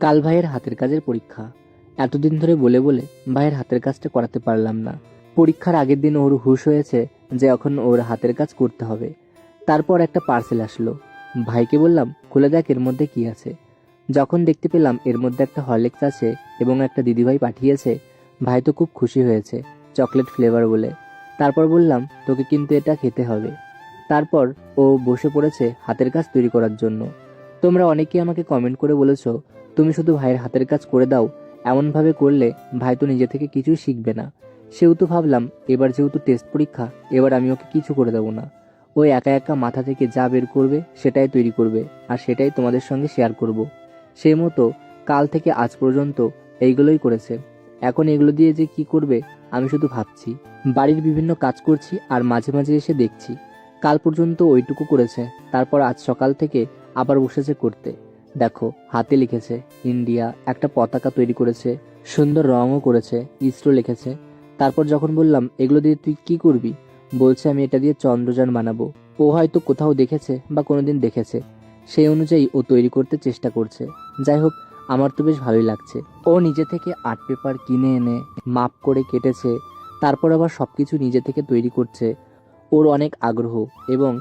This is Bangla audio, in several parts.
কাল ভাইয়ের হাতের কাজের পরীক্ষা। এতদিন ধরে বলে বলে ভাইয়ের হাতের কাজটা করাতে পারলাম না। পরীক্ষার আগের দিন ওর হুঁশ হয়েছে যে এখন ওর হাতের কাজ করতে হবে। তারপর একটা পার্সেল আসলো। ভাইকে বললাম, খুলে দেখ এর মধ্যে কি আছে। যখন দেখতে পেলাম এর মধ্যে একটা হরলিক্স আছে এবং একটা দিদিভাই পাঠিয়েছে, ভাই তো খুব খুশি হয়েছে, চকলেট ফ্লেভার বলে। তারপর বললাম, তোকে কিন্তু এটা খেতে হবে। তারপর ও বসে পড়েছে হাতের কাজ তৈরি করার জন্য। তোমরা অনেকেই আমাকে কমেন্ট করে বলেছো, তুমি শুধু ভাইয়ের হাতের কাজ করে দাও, এমনভাবে করলে ভাই তো নিজে থেকে কিছুই শিখবে না। সেহেতু ভাবলাম এবার যেহেতু টেস্ট পরীক্ষা, এবার আমি ওকে কিছু করে দেবো না। ওই একা একা মাথা থেকে যা বের করবে সেটাই তৈরি করবে, আর সেটাই তোমাদের সঙ্গে শেয়ার করব। সেই মতো কাল থেকে আজ পর্যন্ত এইগুলোই করেছে। এখন এগুলো দিয়ে যে কি করবে আমি শুধু ভাবছি। বাড়ির বিভিন্ন কাজ করছি আর মাঝে মাঝে এসে দেখছি। কাল পর্যন্ত ওইটুকু করেছে, তারপর আজ সকাল থেকে আবার বসেছে করতে। দেখো, হাতে লিখেছে ইন্ডিয়া, একটা পতাকা তৈরি করেছে, সুন্দর রঙও করেছে, ইসরো লিখেছে। তারপর যখন বললাম এগুলো দিয়ে তুই কি করবি, বলছে আমি এটা দিয়ে চন্দ্রযান বানাবো। ও হয়তো কোথাও দেখেছে বা কোনোদিন দেখেছে, সেই অনুযায়ী ও তৈরি করতে চেষ্টা করছে। যাই হোক, আমার তো বেশ ভালোই লাগছে। ও নিজে থেকে আর্ট পেপার কিনে এনে মাপ করে কেটেছে, তারপর আবার সবকিছু নিজে থেকে তৈরি করছে। ওর অনেক আগ্রহ এবং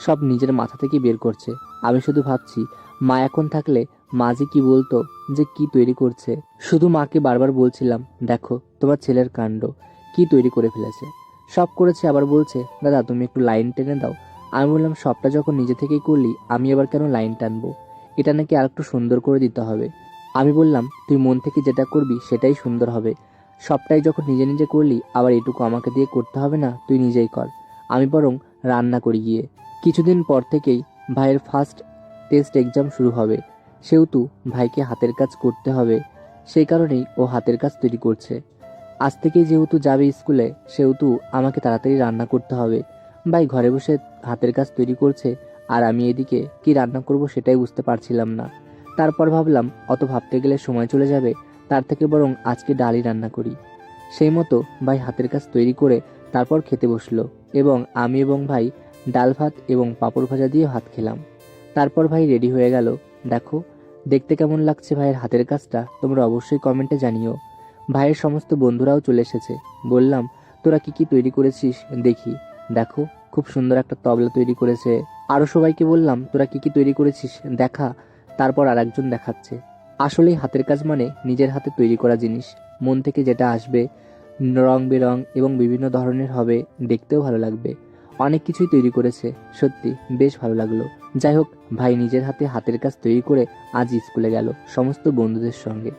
সব নিজের মাথা থেকে বের করছে। আমি শুধু ভাবছি, মা এখন থাকলে মা যে কি বলতো, যে কি তৈরি করছে। শুধু মাকে বারবার বলছিলাম, দেখো তোমার ছেলের কাণ্ড, কি তৈরি করে ফেলেছে। সব করেছে, আবার বলছে দাদা তুমি একটু লাইন টেনে দাও। আমি বললাম, সবটা যখন নিজে থেকেই করলি, আমি আবার কেন লাইন টানবো? এটা নাকি আর একটু সুন্দর করে দিতে হবে। আমি বললাম, তুই মন থেকে যেটা করবি সেটাই সুন্দর হবে। সবটাই যখন নিজে নিজে করলি, আবার এটুকু আমাকে দিয়ে করতে হবে না, তুই নিজেই কর। আমি বরং রান্না করি গিয়ে। কিছুদিন পর থেকেই ভাইয়ের ফার্স্ট টেস্ট এক্সাম শুরু হবে, সেহেতু ভাইকে হাতের কাজ করতে হবে। সেই কারণেই ও হাতের কাজ তৈরি করছে। আজ থেকেই যেহেতু যাবে স্কুলে, সেহেতু আমাকে তাড়াতাড়ি রান্না করতে হবে। ভাই ঘরে বসে হাতের কাজ তৈরি করছে, আর আমি এদিকে কি রান্না করব সেটাই বুঝতে পারছিলাম না। তারপর ভাবলাম, অত ভাবতে গেলে সময় চলে যাবে, তার থেকে বরং আজকে ডালই রান্না করি। সেই মতো ভাই হাতের কাজ তৈরি করে তারপর খেতে বসলো, এবং আমি এবং ভাই ডাল ভাত এবং পাঁপড় ভাজা দিয়ে ভাত খেলাম। তারপর ভাই রেডি হয়ে গেল। দেখো, দেখতে কেমন লাগছে ভাইয়ের হাতের কাজটা তোমরা অবশ্যই কমেন্টে জানিও। ভাইয়ের সমস্ত বন্ধুরাও চলে এসেছে। বললাম, তোরা কি কি তৈরি করেছিস দেখি। দেখো, খুব সুন্দর একটা তবলা তৈরি করেছে। আরো সবাইকে বললাম, তোরা কি কি তৈরি করেছিস দেখা। তারপর আরেকজন দেখাচ্ছে। আসলেই হাতের কাজ মানে নিজের হাতে তৈরি করা জিনিস, মন থেকে যেটা আসবে, রং বেরং এবং বিভিন্ন ধরনের হবে, দেখতেও ভালো লাগবে। অনেক কিছুই তৈরি করেছে, সত্যি বেশ ভালো লাগলো। যাই হোক, ভাই নিজের হাতে হাতের কাজ তৈরি করে আজ স্কুলে গেল সমস্ত বন্ধুদের সঙ্গে।